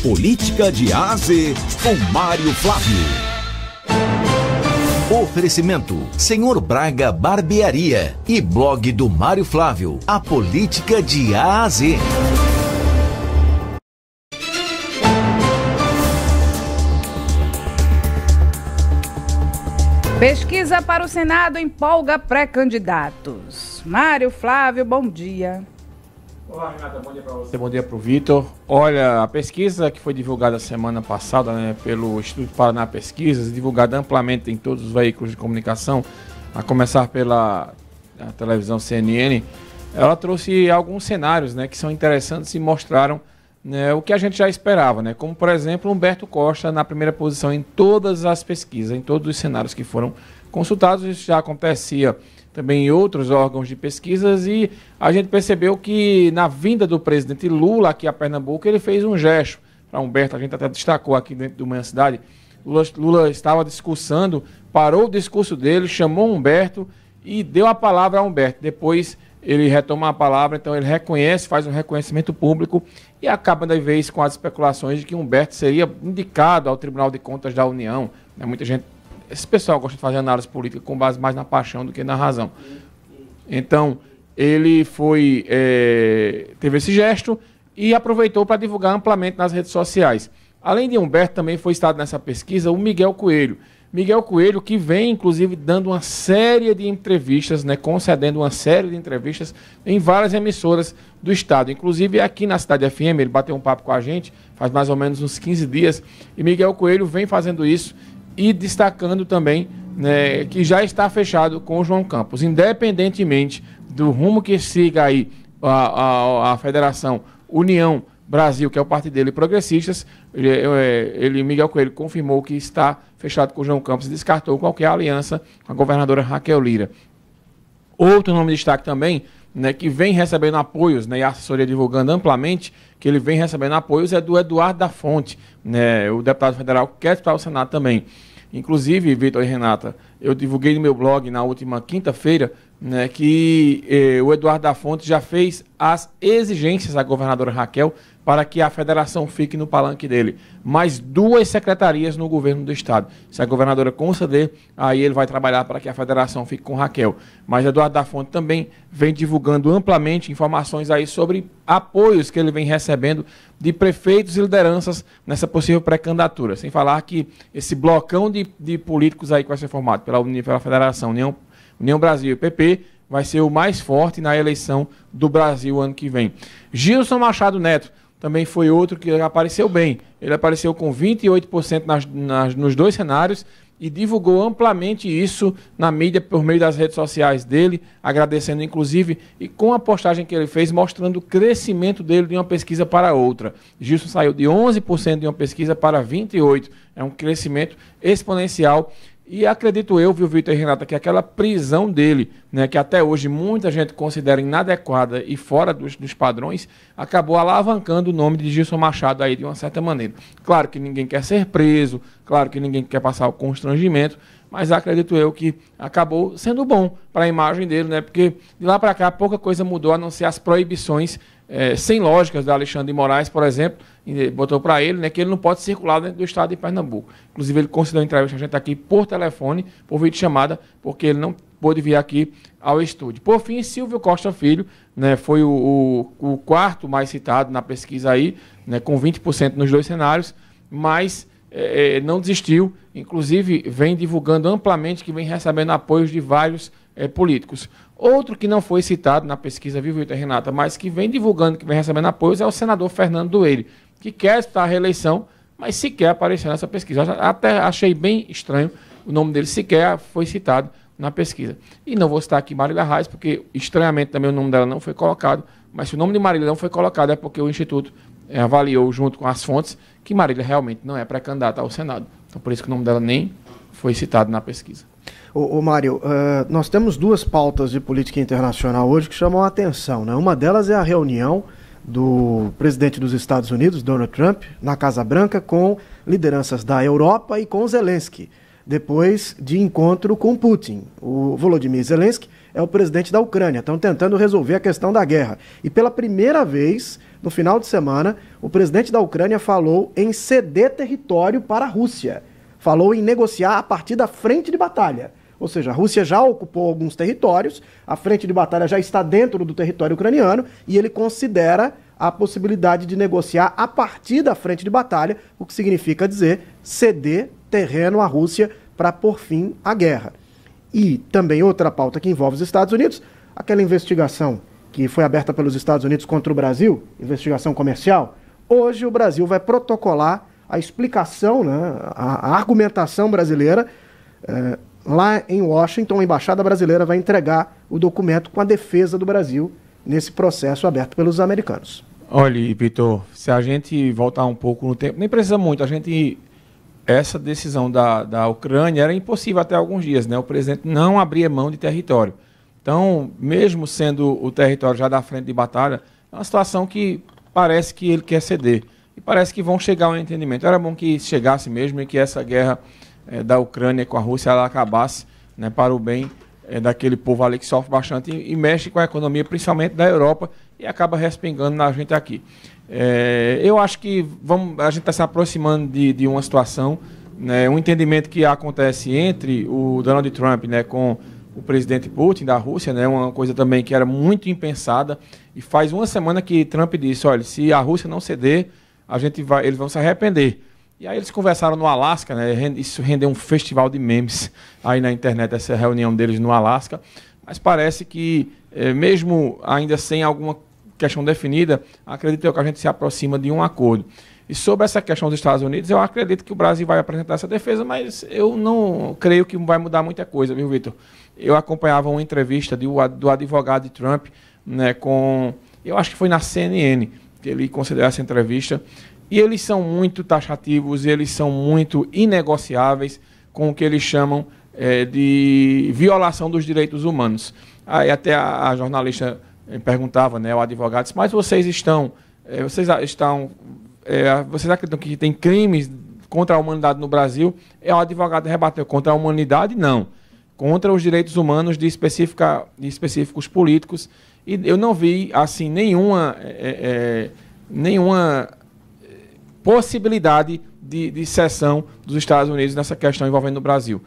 Política de A a Z, com Mário Flávio. Oferecimento, Senhor Braga Barbearia e blog do Mário Flávio, a política de A a Z. Pesquisa para o Senado empolga pré-candidatos. Mário Flávio, bom dia. Olá, Renata, bom dia para você, bom dia para o Vitor. Olha, a pesquisa que foi divulgada semana passada, pelo Instituto Paraná Pesquisas, divulgada amplamente em todos os veículos de comunicação, a começar pela televisão CNN, ela trouxe alguns cenários, que são interessantes e mostraram o que a gente já esperava, como, por exemplo, Humberto Costa na primeira posição em todas as pesquisas, em todos os cenários que foram consultados. Isso já acontecia também em outros órgãos de pesquisas e a gente percebeu que na vinda do presidente Lula aqui a Pernambuco, ele fez um gesto para Humberto. A gente até destacou aqui dentro do Manhã Cidade. Lula estava discursando, parou o discurso dele, chamou Humberto e deu a palavra a Humberto. Depois ele retoma a palavra, então ele reconhece, faz um reconhecimento público e acaba da vez com as especulações de que Humberto seria indicado ao Tribunal de Contas da União. Muita gente, esse pessoal gosta de fazer análise política com base mais na paixão do que na razão. Então, ele teve esse gesto e aproveitou para divulgar amplamente nas redes sociais. Além de Humberto, também foi citado nessa pesquisa o Miguel Coelho. Miguel Coelho, que vem, inclusive, dando uma série de entrevistas, concedendo uma série de entrevistas em várias emissoras do estado. Inclusive, aqui na Cidade FM, ele bateu um papo com a gente, faz mais ou menos uns 15 dias, e Miguel Coelho vem fazendo isso e destacando também que já está fechado com o João Campos. Independentemente do rumo que siga aí a Federação União Brasil, que é o partido dele, Progressistas, Miguel Coelho confirmou que está fechado com o João Campos e descartou qualquer aliança com a governadora Raquel Lira. Outro nome de destaque também, que vem recebendo apoios, e a assessoria divulgando amplamente que ele vem recebendo apoios, é do Eduardo da Fonte, o deputado federal que quer disputar o Senado também. Inclusive, Vitor e Renata, eu divulguei no meu blog na última quinta-feira que o Eduardo da Fonte já fez as exigências à governadora Raquel para que a federação fique no palanque dele. Mais 2 secretarias no governo do estado. Se a governadora conceder, aí ele vai trabalhar para que a federação fique com Raquel. Mas Eduardo da Fonte também vem divulgando amplamente informações aí sobre apoios que ele vem recebendo de prefeitos e lideranças nessa possível pré-candidatura. Sem falar que esse blocão de políticos aí que vai ser formado pela Federação União Brasil e PP vai ser o mais forte na eleição do Brasil ano que vem. Gilson Machado Neto também foi outro que apareceu bem. Ele apareceu com 28% nos 2 cenários e divulgou amplamente isso na mídia por meio das redes sociais dele, agradecendo inclusive e com a postagem que ele fez mostrando o crescimento dele de uma pesquisa para outra. Gilson saiu de 11% de uma pesquisa para 28%. É um crescimento exponencial. E acredito eu, Vitor e Renata, que aquela prisão dele, que até hoje muita gente considera inadequada e fora dos padrões, acabou alavancando o nome de Gilson Machado aí de uma certa maneira. Claro que ninguém quer ser preso, claro que ninguém quer passar o constrangimento, mas acredito eu que acabou sendo bom para a imagem dele, porque de lá para cá pouca coisa mudou, a não ser as proibições sem lógicas do Alexandre de Moraes, por exemplo, botou para ele que ele não pode circular dentro do estado de Pernambuco. Inclusive, ele concedeu entrevista a gente aqui por telefone, por videochamada, porque ele não pôde vir aqui ao estúdio. Por fim, Silvio Costa Filho, foi o 4º mais citado na pesquisa aí, com 20% nos 2 cenários, mas não desistiu, inclusive vem divulgando amplamente que vem recebendo apoios de vários políticos. Outro que não foi citado na pesquisa, Vitor e Renata, mas que vem divulgando, que vem recebendo apoios, é o senador Fernando Doeire, que quer estar à reeleição, mas sequer apareceu nessa pesquisa. Eu até achei bem estranho, o nome dele sequer foi citado na pesquisa. E não vou citar aqui Marília Reis, porque estranhamente também o nome dela não foi colocado, mas se o nome de Marília não foi colocado é porque o Instituto avaliou junto com as fontes que Marília realmente não é pré-candidata ao Senado. Então por isso que o nome dela nem foi citado na pesquisa. Ô Mário, nós temos 2 pautas de política internacional hoje que chamam a atenção, Uma delas é a reunião do presidente dos Estados Unidos, Donald Trump, na Casa Branca, com lideranças da Europa e com Zelensky, depois de encontro com Putin. O Volodymyr Zelensky é o presidente da Ucrânia, estão tentando resolver a questão da guerra. E pela primeira vez, no final de semana, o presidente da Ucrânia falou em ceder território para a Rússia. Falou em negociar a partir da frente de batalha. Ou seja, a Rússia já ocupou alguns territórios, a frente de batalha já está dentro do território ucraniano e ele considera a possibilidade de negociar a partir da frente de batalha, o que significa dizer ceder terreno à Rússia para pôr fim à guerra. E também outra pauta que envolve os Estados Unidos, aquela investigação que foi aberta pelos Estados Unidos contra o Brasil, investigação comercial. Hoje o Brasil vai protocolar a explicação, né, a argumentação brasileira. Lá em Washington, a Embaixada Brasileira vai entregar o documento com a defesa do Brasil nesse processo aberto pelos americanos. Olha, Vitor, se a gente voltar um pouco no tempo, nem precisa muito, essa decisão da Ucrânia era impossível até alguns dias, né? O presidente não abria mão de território. Então, mesmo sendo o território já da frente de batalha, é uma situação que parece que ele quer ceder. E parece que vão chegar a um entendimento. Era bom que chegasse mesmo e que essa guerra da Ucrânia com a Rússia ela acabasse, né, para o bem daquele povo ali que sofre bastante e mexe com a economia, principalmente da Europa, e acaba respingando na gente aqui. Eu acho que a gente está se aproximando de uma situação, né, um entendimento que acontece entre o Donald Trump, né, com o presidente Putin da Rússia, né, uma coisa também que era muito impensada, e faz uma semana que Trump disse, olha, se a Rússia não ceder, eles vão se arrepender. E aí eles conversaram no Alasca, né? Isso rendeu um festival de memes aí na internet, essa reunião deles no Alasca. Mas parece que, mesmo ainda sem alguma questão definida, acredito eu que a gente se aproxima de um acordo. E sobre essa questão dos Estados Unidos, eu acredito que o Brasil vai apresentar essa defesa, mas eu não creio que vai mudar muita coisa, viu, Vitor? Eu acompanhava uma entrevista do advogado de Trump, né, eu acho que foi na CNN, que ele concedeu essa entrevista. E eles são muito taxativos, eles são muito inegociáveis com o que eles chamam de violação dos direitos humanos. Aí até a jornalista perguntava, né, ao advogado, mas vocês acreditam que tem crimes contra a humanidade no Brasil? O advogado rebateu, contra a humanidade, não. Contra os direitos humanos de específicos políticos. E eu não vi, assim, nenhuma possibilidade de cessão dos Estados Unidos nessa questão envolvendo o Brasil.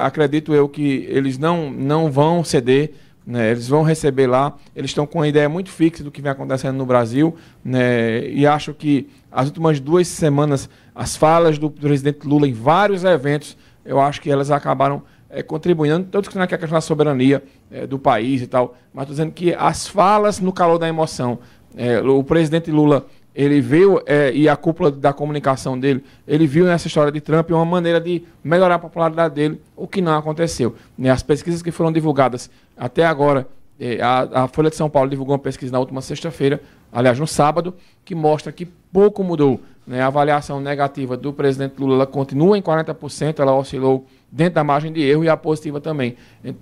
Acredito eu que eles não vão ceder, né, eles vão receber lá, eles estão com uma ideia muito fixa do que vem acontecendo no Brasil, né, e acho que as últimas 2 semanas, as falas do presidente Lula em vários eventos, eu acho que elas acabaram contribuindo, estou discutindo aqui a questão da soberania do país e tal, mas estou dizendo que as falas no calor da emoção, o presidente Lula, ele viu, e a cúpula da comunicação dele, ele viu nessa história de Trump uma maneira de melhorar a popularidade dele, o que não aconteceu. As pesquisas que foram divulgadas até agora, a Folha de São Paulo divulgou uma pesquisa na última sexta-feira, aliás, no sábado, que mostra que pouco mudou. A avaliação negativa do presidente Lula ela continua em 40%, ela oscilou dentro da margem de erro, e a positiva também.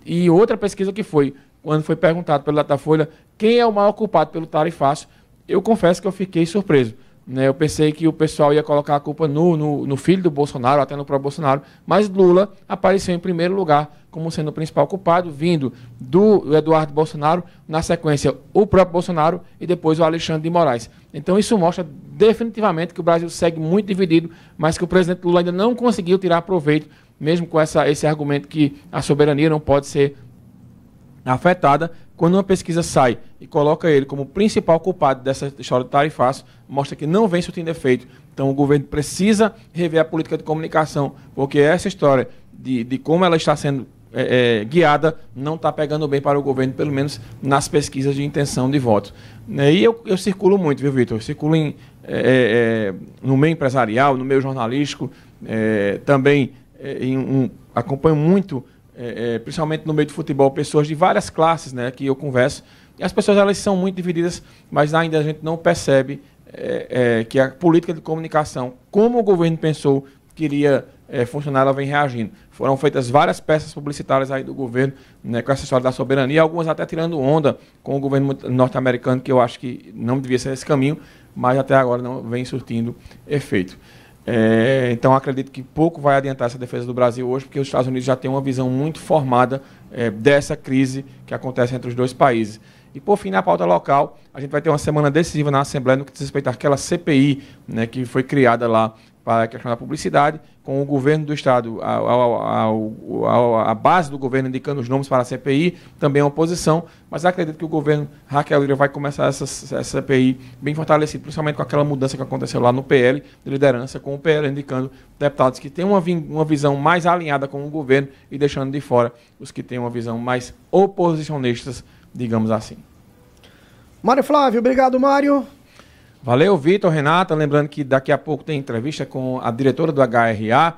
E outra pesquisa que foi, quando foi perguntado pelo Datafolha quem é o maior culpado pelo tarifaço, eu confesso que eu fiquei surpreso. Eu pensei que o pessoal ia colocar a culpa no filho do Bolsonaro, até no próprio Bolsonaro, mas Lula apareceu em primeiro lugar como sendo o principal culpado, vindo do Eduardo Bolsonaro, na sequência o próprio Bolsonaro e depois o Alexandre de Moraes. Então isso mostra definitivamente que o Brasil segue muito dividido, mas que o presidente Lula ainda não conseguiu tirar proveito, mesmo com esse argumento que a soberania não pode ser afetada. Quando uma pesquisa sai e coloca ele como principal culpado dessa história do tarifaço, mostra que não vem surtindo efeito. Então o governo precisa rever a política de comunicação, porque essa história de como ela está sendo guiada não está pegando bem para o governo, pelo menos nas pesquisas de intenção de voto. E eu circulo muito, viu, Vitor? Eu circulo no meio empresarial, no meio jornalístico, também acompanho muito, principalmente no meio do futebol, pessoas de várias classes, né, que eu converso, e as pessoas elas são muito divididas, mas ainda a gente não percebe que a política de comunicação, como o governo pensou que iria funcionar, ela vem reagindo. Foram feitas várias peças publicitárias aí do governo, né, com essa história da soberania, algumas até tirando onda com o governo norte-americano, que eu acho que não devia ser esse caminho, mas até agora não vem surtindo efeito. Então acredito que pouco vai adiantar essa defesa do Brasil hoje, porque os Estados Unidos já têm uma visão muito formada dessa crise que acontece entre os dois países. E por fim, na pauta local, a gente vai ter uma semana decisiva na Assembleia no que diz respeito àquela CPI, né, que foi criada lá para a questão da publicidade, com o governo do Estado, a base do governo indicando os nomes para a CPI, também a oposição, mas acredito que o governo Raquel Lira vai começar essa CPI bem fortalecido, principalmente com aquela mudança que aconteceu lá no PL, de liderança, com o PL indicando deputados que têm uma visão mais alinhada com o governo e deixando de fora os que têm uma visão mais oposicionistas, digamos assim. Mário Flávio, obrigado, Mário. Valeu, Vitor, Renata. Lembrando que daqui a pouco tem entrevista com a diretora do HRA,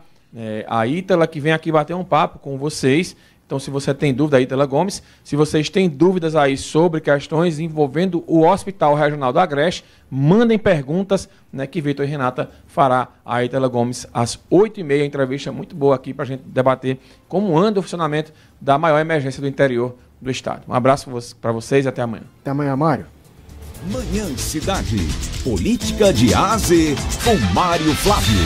a Ítala, que vem aqui bater um papo com vocês. Então, se você tem dúvida, a Ítala Gomes, se vocês têm dúvidas aí sobre questões envolvendo o Hospital Regional do Agreste, mandem perguntas, né, que Vitor e Renata fará a Ítala Gomes às 8h30. Entrevista muito boa aqui para a gente debater como anda o funcionamento da maior emergência do interior do estado. Um abraço para vocês e até amanhã. Até amanhã, Mário. Manhã Cidade. Política de A a Z com Mário Flávio.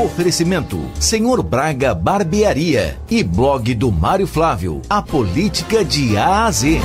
Oferecimento: Senhor Braga Barbearia e blog do Mário Flávio. A política de A a Z.